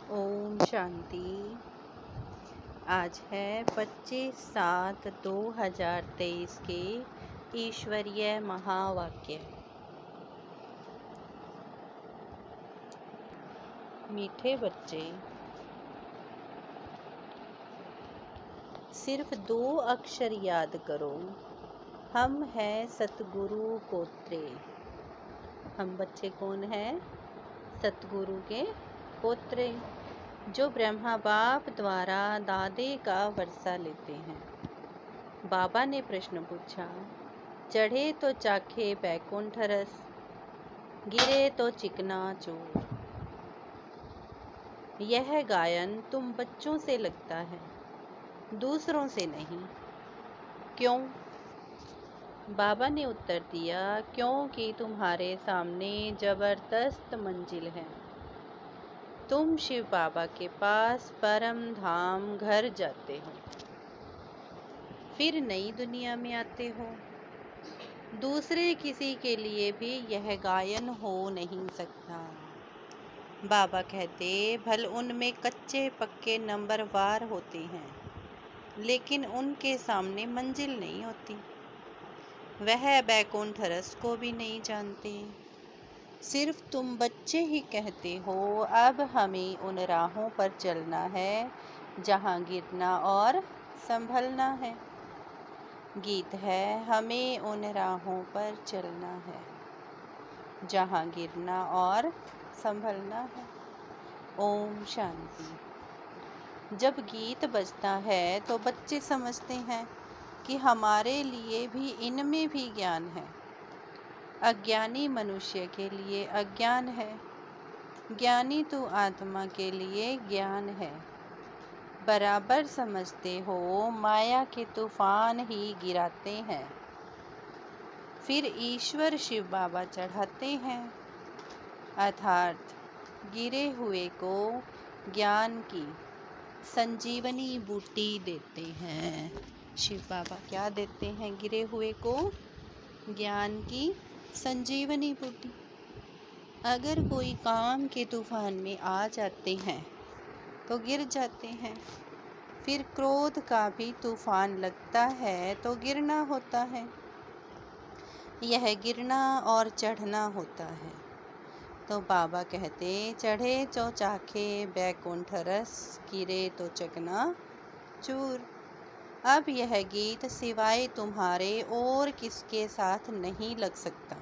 ओम शांति। आज है 25/7/2023 के ईश्वरीय महावाक्य। मीठे बच्चे, सिर्फ 2 अक्षर याद करो। हम हैं सतगुरु पोत्रे। हम बच्चे कौन हैं? सतगुरु के पोत्रे, जो ब्रह्मा बाप द्वारा दादे का वर्षा लेते हैं। बाबा ने प्रश्न पूछा, चढ़े तो चाखे बैकुंठ रस, गिरे तो चिकना चूर। यह गायन तुम बच्चों से लगता है, दूसरों से नहीं। क्यों? बाबा ने उत्तर दिया, क्योंकि तुम्हारे सामने जबरदस्त मंजिल है। तुम शिव बाबा के पास परम धाम घर जाते हो, फिर नई दुनिया में आते हो। दूसरे किसी के लिए भी यह गायन हो नहीं सकता। बाबा कहते, भल उनमें कच्चे पक्के नंबरवार होते हैं, लेकिन उनके सामने मंजिल नहीं होती। वह बैकुंठ रस को भी नहीं जानते। सिर्फ तुम बच्चे ही कहते हो, अब हमें उन राहों पर चलना है जहाँ गिरना और संभलना है। गीत है, हमें उन राहों पर चलना है जहाँ गिरना और संभलना है। ओम शांति। जब गीत बजता है तो बच्चे समझते हैं कि हमारे लिए भी इनमें भी ज्ञान है। अज्ञानी मनुष्य के लिए अज्ञान है, ज्ञानी तो आत्मा के लिए ज्ञान है। बराबर समझते हो, माया के तूफान ही गिराते हैं, फिर ईश्वर शिव बाबा चढ़ाते हैं। अर्थात गिरे हुए को ज्ञान की संजीवनी बूटी देते हैं। शिव बाबा क्या देते हैं? गिरे हुए को ज्ञान की संजीवनी बूटी। अगर कोई काम के तूफान में आ जाते हैं तो गिर जाते हैं, फिर क्रोध का भी तूफान लगता है तो गिरना होता है। यह गिरना और चढ़ना होता है। तो बाबा कहते, चढ़े तो चाखे बैकुंठ रस, गिरे तो चकना चूर। अब यह गीत सिवाय तुम्हारे और किसके साथ नहीं लग सकता।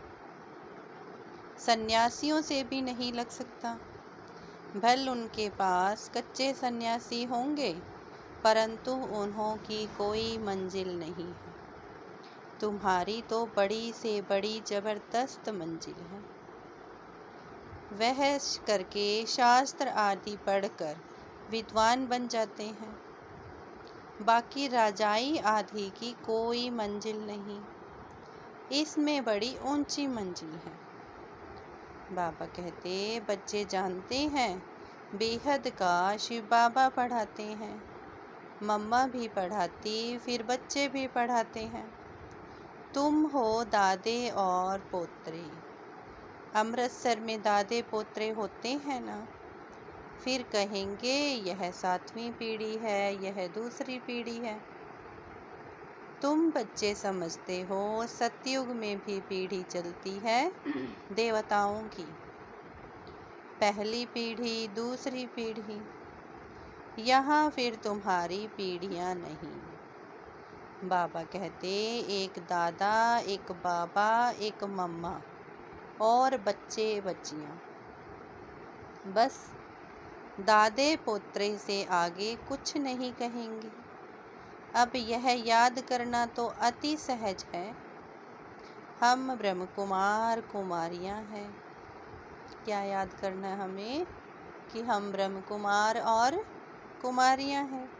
सन्यासियों से भी नहीं लग सकता। भल उनके पास कच्चे सन्यासी होंगे, परंतु उन्हों की कोई मंजिल नहीं है। तुम्हारी तो बड़ी से बड़ी जबरदस्त मंजिल है। वह करके शास्त्र आदि पढ़कर विद्वान बन जाते हैं। बाकी राजाई आदि की कोई मंजिल नहीं, इसमें बड़ी ऊंची मंजिल है। बाबा कहते, बच्चे जानते हैं बेहद का शिव बाबा पढ़ाते हैं। मम्मा भी पढ़ाती, फिर बच्चे भी पढ़ाते हैं। तुम हो दादे और पोत्रे। अमृतसर में दादे पोत्रे होते हैं ना, फिर कहेंगे यह 7वीं पीढ़ी है, यह दूसरी पीढ़ी है। तुम बच्चे समझते हो सतयुग में भी पीढ़ी चलती है देवताओं की। पहली पीढ़ी, दूसरी पीढ़ी, यहाँ फिर तुम्हारी पीढ़ियाँ नहीं। बाबा कहते, एक दादा, एक बाबा, एक मम्मा और बच्चे बच्चियाँ। बस दादे पोत्रे से आगे कुछ नहीं कहेंगे। अब यह याद करना तो अति सहज है। हम ब्रह्म कुमार कुमारियाँ हैं। क्या याद करना है हमें? कि हम ब्रह्म कुमार और कुमारियाँ हैं।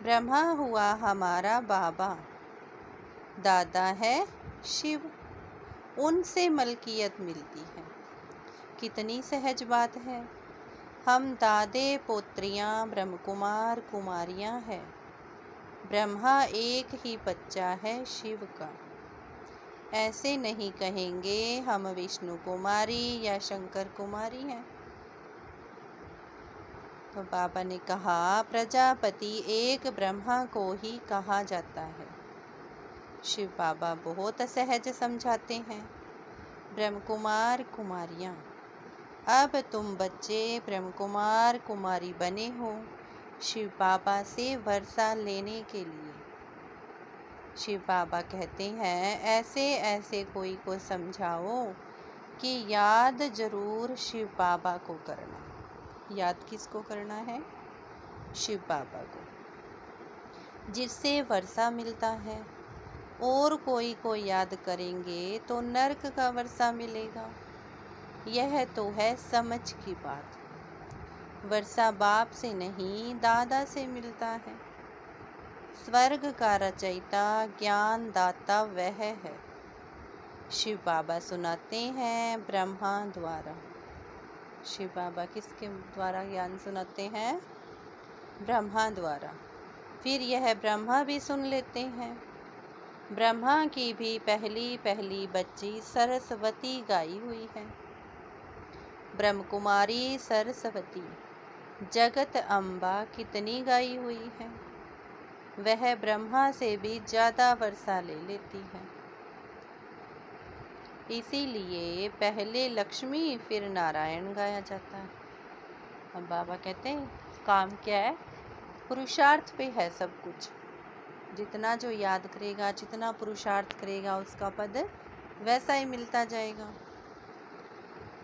ब्रह्मा हुआ हमारा बाबा, दादा है शिव, उनसे मलकियत मिलती है। कितनी सहज बात है। हम दादे पोत्रियाँ ब्रह्म कुमार कुमारियाँ हैं। ब्रह्मा एक ही बच्चा है शिव का। ऐसे नहीं कहेंगे हम विष्णु कुमारी या शंकर कुमारी हैं। तो बाबा ने कहा, प्रजापति एक ब्रह्मा को ही कहा जाता है। शिव बाबा बहुत सहज समझाते हैं। ब्रह्म कुमार कुमारियाँ, अब तुम बच्चे ब्रह्म कुमार कुमारी बने हो शिव बाबा से वर्षा लेने के लिए। शिव बाबा कहते हैं, ऐसे ऐसे कोई को समझाओ कि याद जरूर शिव बाबा को करना। याद किसको करना है? शिव बाबा को, जिससे वर्षा मिलता है। और कोई को याद करेंगे तो नरक का वर्षा मिलेगा। यह तो है समझ की बात। वर्षा बाप से नहीं दादा से मिलता है। स्वर्ग का रचयिता ज्ञान दाता वह है। शिव बाबा सुनाते हैं ब्रह्मा द्वारा। शिव बाबा किसके द्वारा ज्ञान सुनाते हैं? ब्रह्मा द्वारा। फिर यह ब्रह्मा भी सुन लेते हैं। ब्रह्मा की भी पहली पहली बच्ची सरस्वती गाई हुई है। ब्रह्म कुमारी सरस्वती जगत अम्बा कितनी गाई हुई है। वह ब्रह्मा से भी ज़्यादा वर्षा ले लेती है। इसीलिए पहले लक्ष्मी फिर नारायण गाया जाता है। अब बाबा कहते हैं काम क्या है? पुरुषार्थ पे है सब कुछ। जितना जो याद करेगा, जितना पुरुषार्थ करेगा, उसका पद वैसा ही मिलता जाएगा।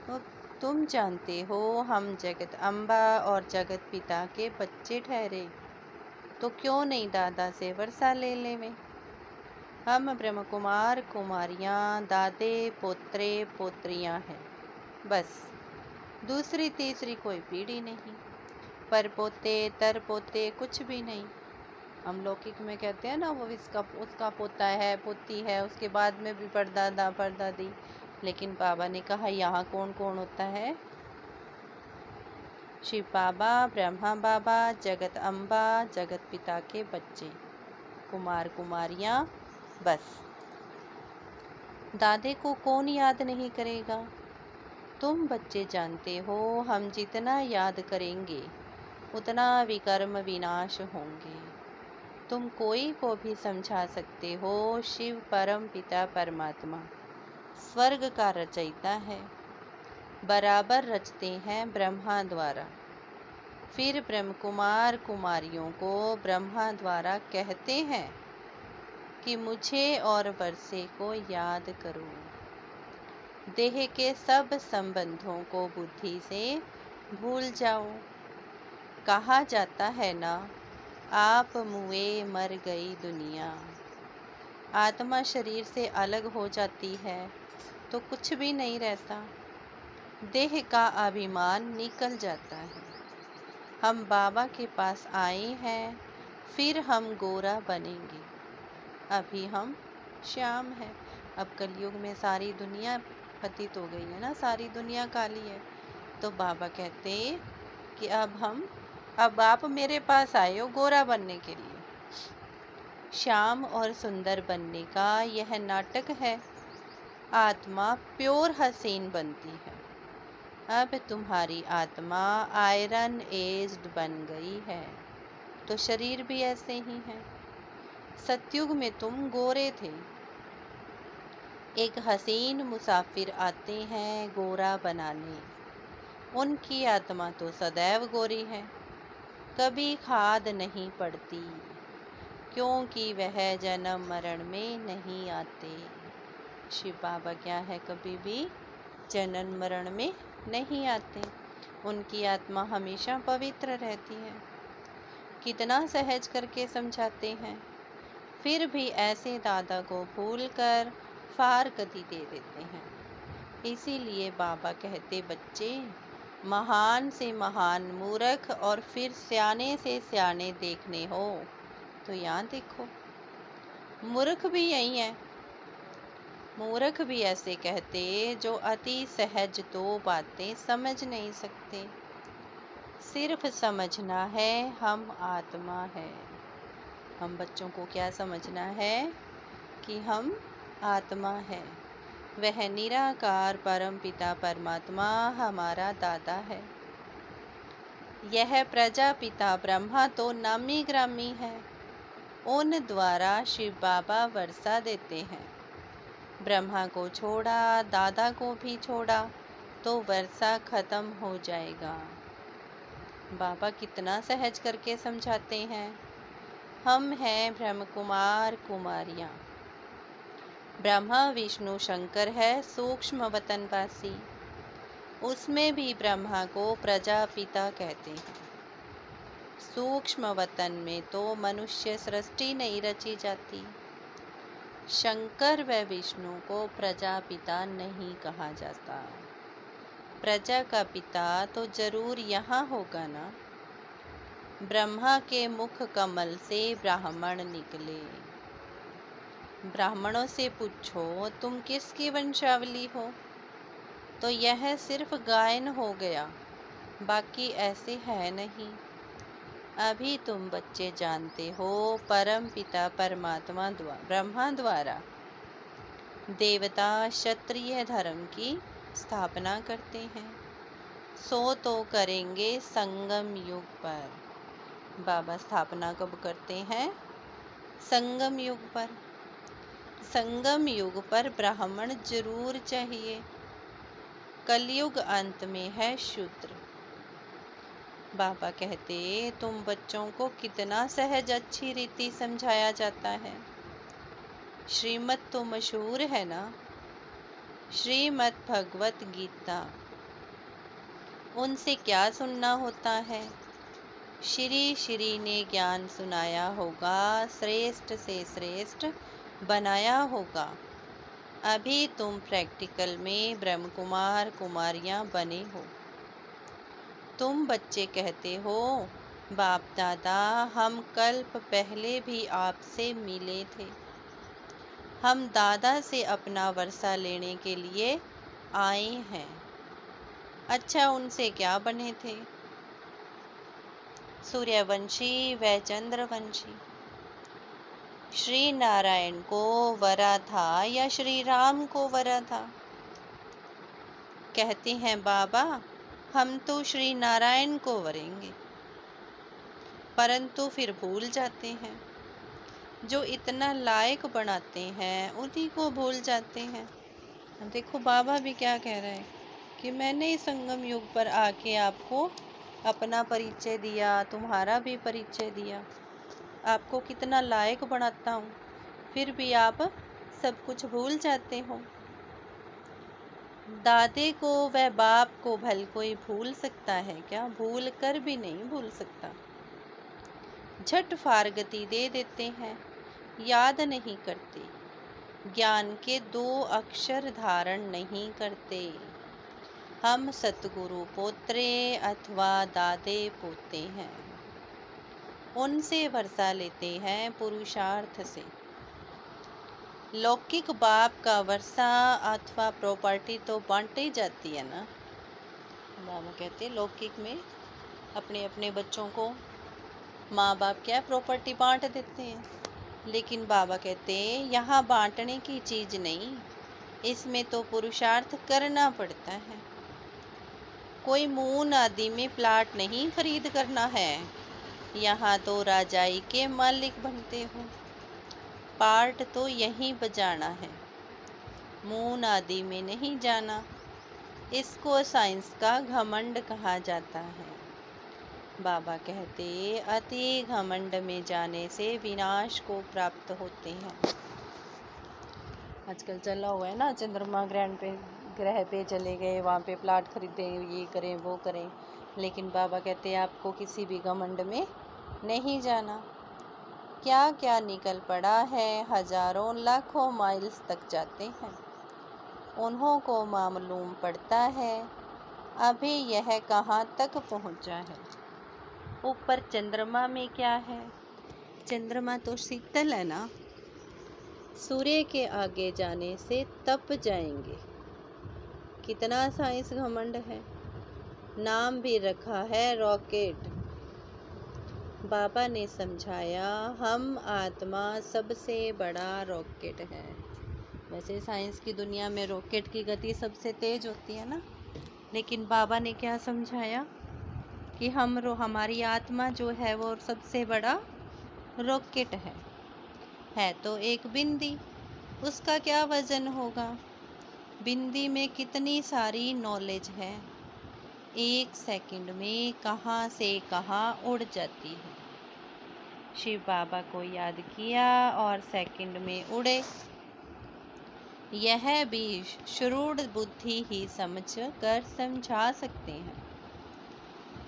तो तुम जानते हो हम जगत अम्बा और जगत पिता के बच्चे ठहरे, तो क्यों नहीं दादा से वर्षा ले लेवे। हम ब्रह्म कुमार कुमारियाँ दादे पोत्रे पोत्रियाँ हैं, बस दूसरी तीसरी कोई पीढ़ी नहीं। पर पोते तर पोते कुछ भी नहीं। हम लौकिक में कहते हैं ना, वो इसका उसका पोता है पोती है, उसके बाद में भी परदादा परदादी। लेकिन बाबा ने कहा यहाँ कौन कौन होता है? शिव बाबा, ब्रह्मा बाबा, जगत अम्बा, जगत पिता के बच्चे, कुमार कुमारियाँ, बस। दादे को कौन याद नहीं करेगा? तुम बच्चे जानते हो हम जितना याद करेंगे उतना विकर्म विनाश होंगे। तुम कोई को भी समझा सकते हो शिव परम पिता परमात्मा स्वर्ग का रचयिता है। बराबर रचते हैं ब्रह्मा द्वारा। फिर ब्रह्म कुमार कुमारियों को ब्रह्मा द्वारा कहते हैं कि मुझे और वर्षे को याद करो। देह के सब संबंधों को बुद्धि से भूल जाओ। कहा जाता है ना, आप मुए मर गई दुनिया। आत्मा शरीर से अलग हो जाती है तो कुछ भी नहीं रहता। देह का अभिमान निकल जाता है। हम बाबा के पास आए हैं, फिर हम गोरा बनेंगे। अभी हम श्याम हैं। अब कलयुग में सारी दुनिया पतित हो गई है ना, सारी दुनिया काली है। तो बाबा कहते कि अब आप मेरे पास आए हो गोरा बनने के लिए। श्याम और सुंदर बनने का यह नाटक है। आत्मा प्योर हसीन बनती है। अब तुम्हारी आत्मा आयरन एज्ड बन गई है, तो शरीर भी ऐसे ही है। सतयुग में तुम गोरे थे। एक हसीन मुसाफिर आते हैं गोरा बनाने। उनकी आत्मा तो सदैव गोरी है, कभी खाद नहीं पड़ती, क्योंकि वह जन्म मरण में नहीं आते। शिव बाबा क्या है, कभी भी जन्म मरण में नहीं आते। उनकी आत्मा हमेशा पवित्र रहती है। कितना सहज करके समझाते हैं। फिर भी ऐसे दादा को भूलकर फार गति दे देते हैं। इसीलिए बाबा कहते, बच्चे महान से महान मूर्ख और फिर सियाने से सियाने देखने हो तो यहाँ देखो। मूर्ख भी यही है। मूर्ख भी ऐसे कहते जो अति सहज दो बातें समझ नहीं सकते। सिर्फ समझना है हम आत्मा है। हम बच्चों को क्या समझना है कि हम आत्मा है। वह निराकार परम पिता परमात्मा हमारा दादा है। यह प्रजापिता ब्रह्मा तो नामी ग्रामी है, उन द्वारा शिव बाबा वर्षा देते हैं। ब्रह्मा को छोड़ा, दादा को भी छोड़ा तो वर्षा खत्म हो जाएगा। बाबा कितना सहज करके समझाते हैं। हम हैं ब्रह्म कुमार कुमारियाँ। ब्रह्मा विष्णु शंकर है सूक्ष्म वतनवासी, उसमें भी ब्रह्मा को प्रजापिता कहते हैं। सूक्ष्म वतन में तो मनुष्य सृष्टि नहीं रची जाती। शंकर व विष्णु को प्रजापिता नहीं कहा जाता। प्रजा का पिता तो जरूर यहाँ होगा ना। ब्रह्मा के मुख कमल से ब्राह्मण निकले। ब्राह्मणों से पूछो तुम किसकी वंशावली हो, तो यह सिर्फ गायन हो गया, बाकी ऐसे है नहीं। अभी तुम बच्चे जानते हो परम पिता परमात्मा ब्रह्मा द्वारा देवता क्षत्रिय धर्म की स्थापना करते हैं, सो तो करेंगे संगम युग पर। बाबा स्थापना कब करते हैं? संगम युग पर। संगम युग पर ब्राह्मण जरूर चाहिए। कलयुग अंत में है शूद्र। बाबा कहते तुम बच्चों को कितना सहज अच्छी रीति समझाया जाता है। श्रीमत तो मशहूर है ना, श्रीमद् भगवत गीता। उनसे क्या सुनना होता है? श्री श्री ने ज्ञान सुनाया होगा, श्रेष्ठ से श्रेष्ठ बनाया होगा। अभी तुम प्रैक्टिकल में ब्रह्म कुमार कुमारियाँ बने हो। तुम बच्चे कहते हो बाप दादा हम कल्प पहले भी आपसे मिले थे, हम दादा से अपना वर्षा लेने के लिए आए हैं। अच्छा उनसे क्या बने थे? सूर्यवंशी व चंद्रवंशी। श्री नारायण को वरा था या श्री राम को वरा था? कहते हैं बाबा हम तो श्री नारायण को वरेंगे, परंतु फिर भूल जाते हैं। जो इतना लायक बनाते हैं उन्हीं को भूल जाते हैं। देखो बाबा भी क्या कह रहे हैं कि मैंने इस संगम युग पर आके आपको अपना परिचय दिया, तुम्हारा भी परिचय दिया, आपको कितना लायक बनाता हूँ, फिर भी आप सब कुछ भूल जाते हो। दादे को व बाप को भल कोई भूल सकता है क्या? भूल कर भी नहीं भूल सकता। झट फारगती दे देते हैं, याद नहीं करते, ज्ञान के 2 अक्षर धारण नहीं करते। हम सतगुरु पोत्रे अथवा दादे पोते हैं, उनसे वर्षा लेते हैं पुरुषार्थ से। लौकिक बाप का वर्षा अथवा प्रॉपर्टी तो बांटी जाती है ना। बाबा कहते हैं लौकिक में अपने अपने बच्चों को माँ बाप क्या प्रॉपर्टी बांट देते हैं, लेकिन बाबा कहते हैं यहाँ बांटने की चीज़ नहीं, इसमें तो पुरुषार्थ करना पड़ता है। कोई मून आदि में प्लाट नहीं खरीद करना है, यहाँ तो राजाई के मालिक बनते हो। पार्ट तो यहीं बजाना है, मून आदि में नहीं जाना। इसको साइंस का घमंड कहा जाता है। बाबा कहते अति घमंड में जाने से विनाश को प्राप्त होते हैं। आजकल चला हुआ है ना, चंद्रमा ग्रह पे चले गए, वहाँ पे प्लाट खरीदे, ये करें वो करें, लेकिन बाबा कहते हैं आपको किसी भी घमंड में नहीं जाना। क्या क्या निकल पड़ा है, हजारों लाखों माइल्स तक जाते हैं, उन्हों को मालूम पड़ता है अभी यह कहाँ तक पहुँचा है। ऊपर चंद्रमा में क्या है? चंद्रमा तो शीतल है ना, सूर्य के आगे जाने से तप जाएंगे। कितना साइंस घमंड है। नाम भी रखा है रॉकेट। बाबा ने समझाया हम आत्मा सबसे बड़ा रॉकेट है। वैसे साइंस की दुनिया में रॉकेट की गति सबसे तेज होती है ना, लेकिन बाबा ने क्या समझाया? कि हमारी आत्मा जो है वो सबसे बड़ा रॉकेट है तो एक बिंदी, उसका क्या वजन होगा? बिंदी में कितनी सारी नॉलेज है, एक सेकंड में कहाँ से कहाँ उड़ जाती है। शिव बाबा को याद किया और सेकंड में उड़े। यह भी श्रूड बुद्धि ही समझ कर समझा सकते हैं।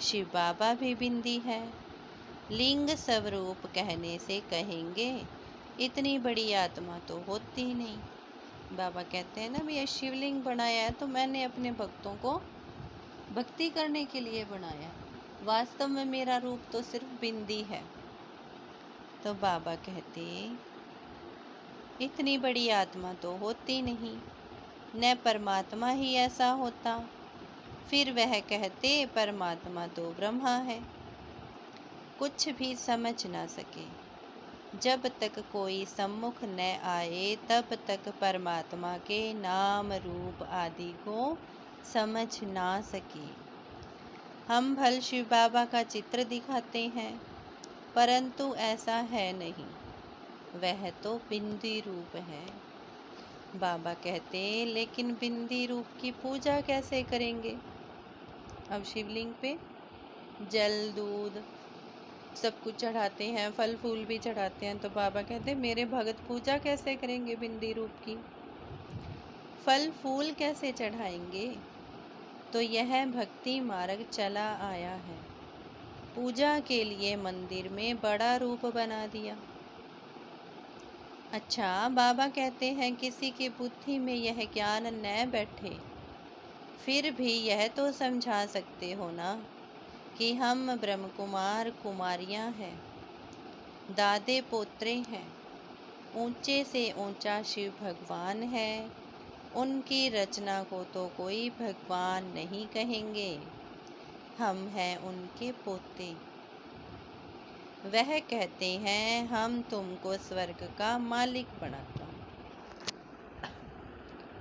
शिव बाबा भी बिंदी है। लिंग स्वरूप कहने से कहेंगे इतनी बड़ी आत्मा तो होती ही नहीं। बाबा कहते हैं ना, भैया शिवलिंग बनाया है तो मैंने अपने भक्तों को भक्ति करने के लिए बनाया, वास्तव में मेरा रूप तो सिर्फ बिंदी है। तो बाबा कहते इतनी बड़ी आत्मा तो होती नहीं, न परमात्मा ही ऐसा होता। फिर वह कहते परमात्मा तो ब्रह्मा है। कुछ भी समझ ना सके, जब तक कोई सम्मुख न आए तब तक परमात्मा के नाम रूप आदि को समझ ना सके। हम भल शिव बाबा का चित्र दिखाते हैं, परंतु ऐसा है नहीं, वह तो बिंदी रूप है। बाबा कहते लेकिन बिंदी रूप की पूजा कैसे करेंगे? अब शिवलिंग पे जल दूध सब कुछ चढ़ाते हैं, फल फूल भी चढ़ाते हैं, तो बाबा कहते मेरे भगत पूजा कैसे करेंगे बिंदी रूप की? फल फूल कैसे चढ़ाएंगे? तो यह भक्ति मार्ग चला आया है, पूजा के लिए मंदिर में बड़ा रूप बना दिया। अच्छा, बाबा कहते हैं किसी की बुद्धि में यह ज्ञान न बैठे, फिर भी यह तो समझा सकते हो ना कि हम ब्रह्म कुमार कुमारियां हैं, दादे पोत्रे हैं, ऊंचे से ऊंचा शिव भगवान है। उनकी रचना को तो कोई भगवान नहीं कहेंगे, हम हैं उनके पोते। वह कहते हैं हम तुमको स्वर्ग का मालिक बनाता हूँ।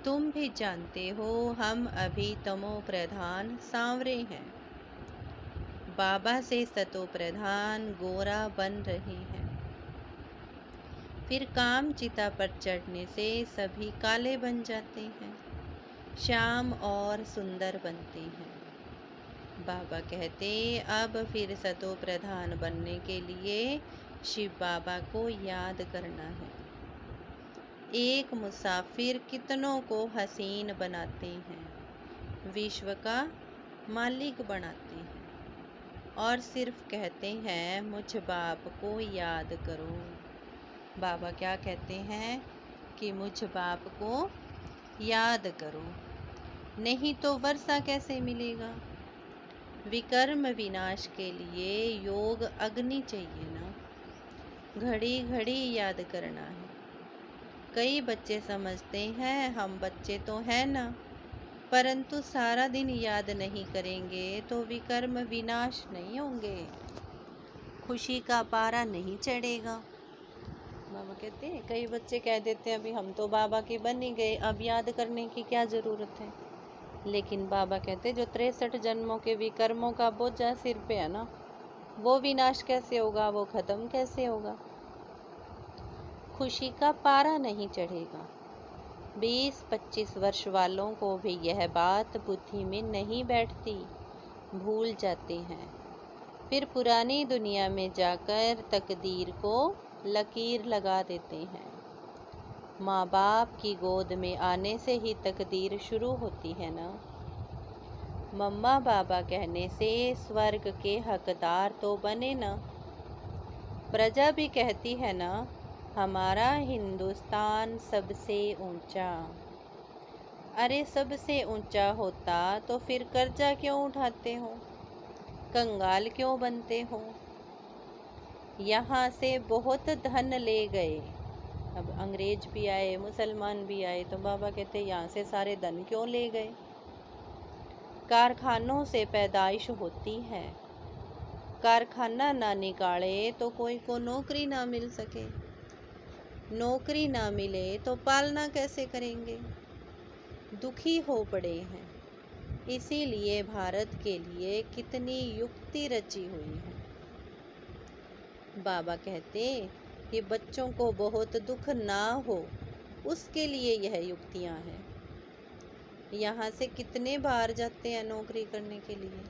तुम भी जानते हो हम अभी तमो प्रधान सांवरे हैं, बाबा से सतो प्रधान गोरा बन रहे हैं। फिर काम चिता पर चढ़ने से सभी काले बन जाते हैं, श्याम और सुंदर बनते हैं। बाबा कहते अब फिर सतो प्रधान बनने के लिए शिव बाबा को याद करना है। एक मुसाफिर कितनों को हसीन बनाते हैं, विश्व का मालिक बनाते हैं, और सिर्फ कहते हैं मुझ बाप को याद करो। बाबा क्या कहते हैं कि मुझ बाप को याद करो, नहीं तो वर्षा कैसे मिलेगा? विकर्म विनाश के लिए योग अग्नि चाहिए ना, घड़ी घड़ी याद करना है। कई बच्चे समझते हैं हम बच्चे तो हैं ना, परंतु सारा दिन याद नहीं करेंगे तो विकर्म विनाश नहीं होंगे, खुशी का पारा नहीं चढ़ेगा। बाबा कहते हैं कई बच्चे कह देते हैं अभी हम तो बाबा के बन ही गए, अब याद करने की क्या ज़रूरत है। लेकिन बाबा कहते जो 63 जन्मों के विकर्मों का बोझा सिर पे है ना, वो विनाश कैसे होगा, वो खत्म कैसे होगा? खुशी का पारा नहीं चढ़ेगा। 20-25 वर्ष वालों को भी यह बात बुद्धि में नहीं बैठती, भूल जाते हैं। फिर पुरानी दुनिया में जाकर तकदीर को लकीर लगा देते हैं। माँ बाप की गोद में आने से ही तकदीर शुरू होती है ना। मम्मा बाबा कहने से स्वर्ग के हकदार तो बने ना। प्रजा भी कहती है ना हमारा हिंदुस्तान सबसे ऊंचा। अरे सबसे ऊंचा होता तो फिर कर्जा क्यों उठाते हो, कंगाल क्यों बनते हो? यहाँ से बहुत धन ले गए, अब अंग्रेज भी आए, मुसलमान भी आए, तो बाबा कहते यहाँ से सारे धन क्यों ले गए? कारखानों से पैदाइश होती है, कारखाना ना निकाले तो कोई को नौकरी ना मिल सके, नौकरी ना मिले तो पालना कैसे करेंगे? दुखी हो पड़े हैं, इसीलिए भारत के लिए कितनी युक्ति रची हुई है। बाबा कहते कि बच्चों को बहुत दुख ना हो, उसके लिए यह युक्तियां हैं। यहाँ से कितने बाहर जाते हैं नौकरी करने के लिए,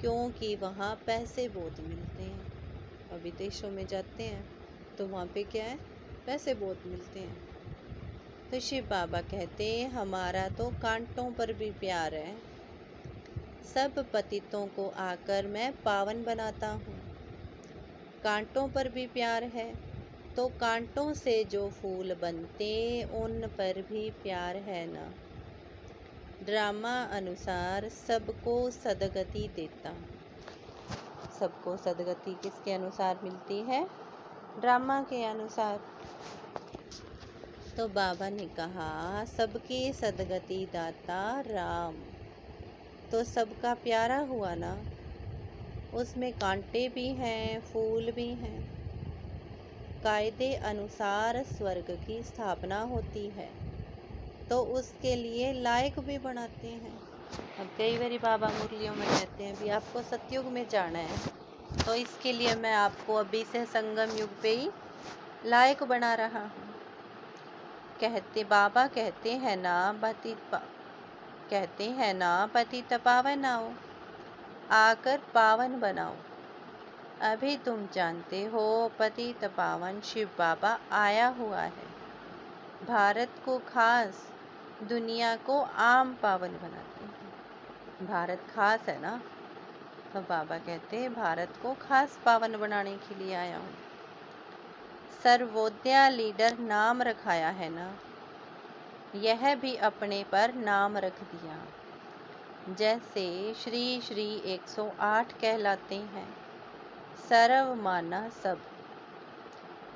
क्योंकि वहाँ पैसे बहुत मिलते हैं। और विदेशों में जाते हैं तो वहाँ पे क्या है, पैसे बहुत मिलते हैं। तो शिव बाबा कहते हमारा तो कांटों पर भी प्यार है, सब पतितों को आकर मैं पावन बनाता हूँ। कांटों पर भी प्यार है तो कांटों से जो फूल बनते उन पर भी प्यार है ना। ड्रामा अनुसार सबको सदगति देता। सबको सदगति किसके अनुसार मिलती है, ड्रामा के अनुसार। तो बाबा ने कहा सबकी सदगति दाता राम, तो सबका प्यारा हुआ ना। उसमें कांटे भी हैं, फूल भी हैं। कायदे अनुसार स्वर्ग की स्थापना होती है तो उसके लिए लायक भी बनाते हैं। अब कई बारी बाबा मुरलियों में कहते हैं भी आपको सतयुग में जाना है, तो इसके लिए मैं आपको अभी से संगम युग पे ही लायक बना रहा हूँ। बाबा कहते हैं ना पतित पावन आओ, आकर पावन बनाओ। अभी तुम जानते हो पतित पावन शिव बाबा आया हुआ है। भारत को खास, दुनिया को आम पावन बनाते हैं। भारत खास है ना, तो बाबा कहते हैं भारत को खास पावन बनाने के लिए आया हूँ। सर्वोदया लीडर नाम रखाया है ना, यह भी अपने पर नाम रख दिया। जैसे श्री श्री 108 कहलाते हैं, सर्व माना सब।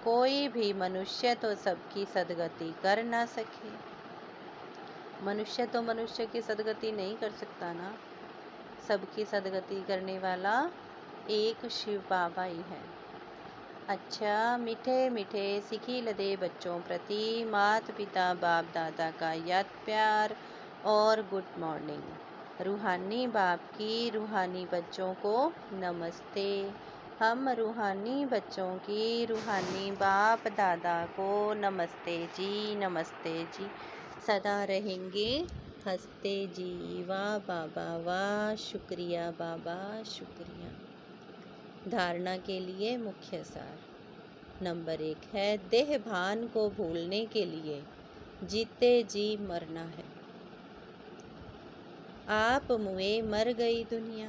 कोई भी मनुष्य तो सबकी सदगति कर ना सके। मनुष्य तो मनुष्य की सदगति नहीं कर सकता ना, सबकी सदगति करने वाला एक शिव बाबा ही है। अच्छा, मीठे मीठे सिखी लदे बच्चों प्रति माता पिता बाप दादा का याद प्यार और गुड मॉर्निंग। रूहानी बाप की रूहानी बच्चों को नमस्ते। हम रूहानी बच्चों की रूहानी बाप दादा को नमस्ते जी, नमस्ते जी। सदा रहेंगे हंसते जी। वाह बाबा वाह, शुक्रिया बाबा शुक्रिया। धारणा के लिए मुख्य सार। नंबर 1 है देह भान को भूलने के लिए जीते जी मरना है। आप मुए मर गई दुनिया,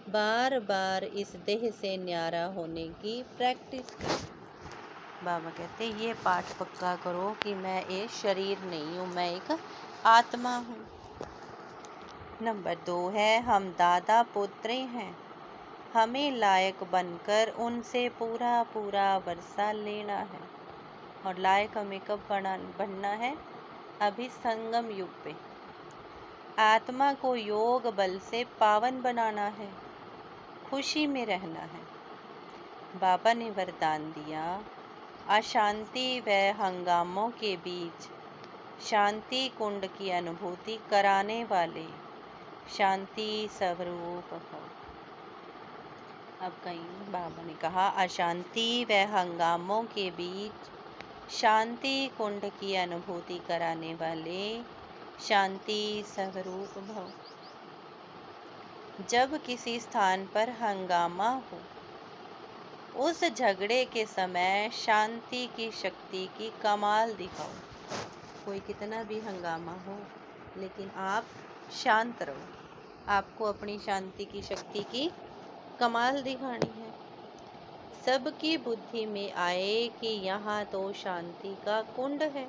बार बार इस देह से न्यारा होने की प्रैक्टिस करें। बाबा कहते ये पाठ पक्का करो कि मैं एक शरीर नहीं हूँ, मैं एक आत्मा हूँ। नंबर 2 है हम दादा पोत्रे हैं, हमें लायक बनकर उनसे पूरा पूरा वर्षा लेना है। और लायक हमें कब बनना है, अभी संगम युग पे। आत्मा को योग बल से पावन बनाना है, खुशी में रहना है। बाबा ने वरदान दिया अशांति व हंगामों के बीच शांति कुंड की अनुभूति कराने वाले शांति स्वरूप हो। अब कहीं बाबा ने कहा अशांति व हंगामों के बीच शांति कुंड की अनुभूति कराने वाले शांति स्वरूप भव। जब किसी स्थान पर हंगामा हो, उस झगड़े के समय शांति की शक्ति की कमाल दिखाओ। कोई कितना भी हंगामा हो, लेकिन आप शांत रहो। आपको अपनी शांति की शक्ति की कमाल दिखानी है। सबकी बुद्धि में आए कि यहाँ तो शांति का कुंड है।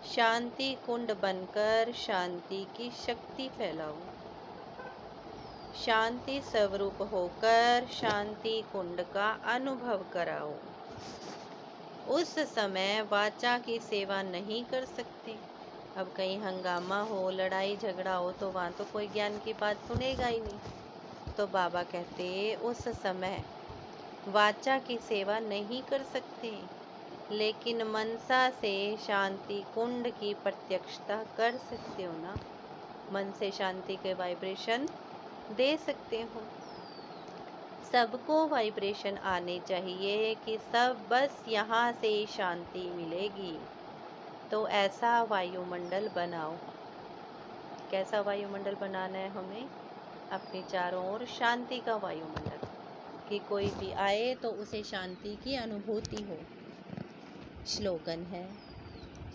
शांति कुंड बनकर शांति की शक्ति फैलाओ। शांति स्वरूप होकर शांति कुंड का अनुभव कराओ। उस समय वाचा की सेवा नहीं कर सकते। अब कहीं हंगामा हो, लड़ाई झगड़ा हो, तो वहाँ तो कोई ज्ञान की बात सुनेगा ही नहीं। तो बाबा कहते उस समय वाचा की सेवा नहीं कर सकते, लेकिन मनसा से शांति कुंड की प्रत्यक्षता कर सकते हो ना। मन से शांति के वाइब्रेशन दे सकते हो। सबको वाइब्रेशन आने चाहिए कि सब बस यहाँ से शांति मिलेगी। तो ऐसा वायुमंडल बनाओ। कैसा वायुमंडल बनाना है हमें? अपने चारों ओर शांति का वायुमंडल, कि कोई भी आए तो उसे शांति की अनुभूति हो। श्लोगन है,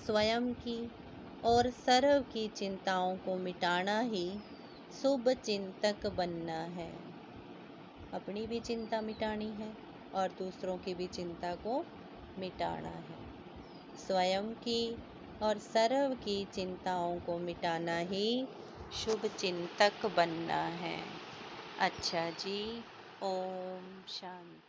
स्वयं की और सर्व की चिंताओं को मिटाना ही शुभ चिंतक बनना है। अपनी भी चिंता मिटानी है और दूसरों की भी चिंता को मिटाना है। स्वयं की और सर्व की चिंताओं को मिटाना ही शुभ चिंतक बनना है। अच्छा जी, ओम शांति।